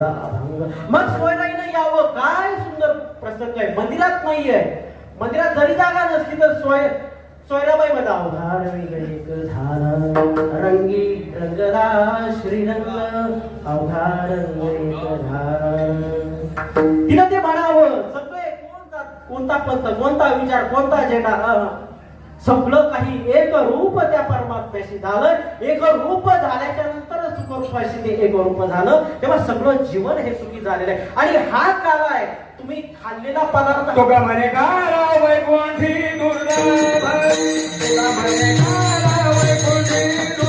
मग सोयराईनं यावं. काय सुंदर प्रसंग आहे. मंदिरात नाहीये. मंदिरात जरी जागा नसली तर सोयराबाई बघा. अवघार वेगळे झाला रंगी रंगला श्रीरंग अवघार तिनं ते म्हणावं. सगळे कोणता पंथ, कोणता विचार, कोणता अजेंडा, सगळं काही एक रूप त्या परमात्म्याशी झालं. एक रूप झाल्याच्या नंतर सुखरूपाशी ते एक रूप झालं. तेव्हा सगळं जीवन हे सुखी झालेलं आहे. आणि हा काल आहे. तुम्ही खाल्लेला पदार्थ तो का म्हणे का वैकुंठी दुर्लभ, तो का म्हणे का वैकुंठी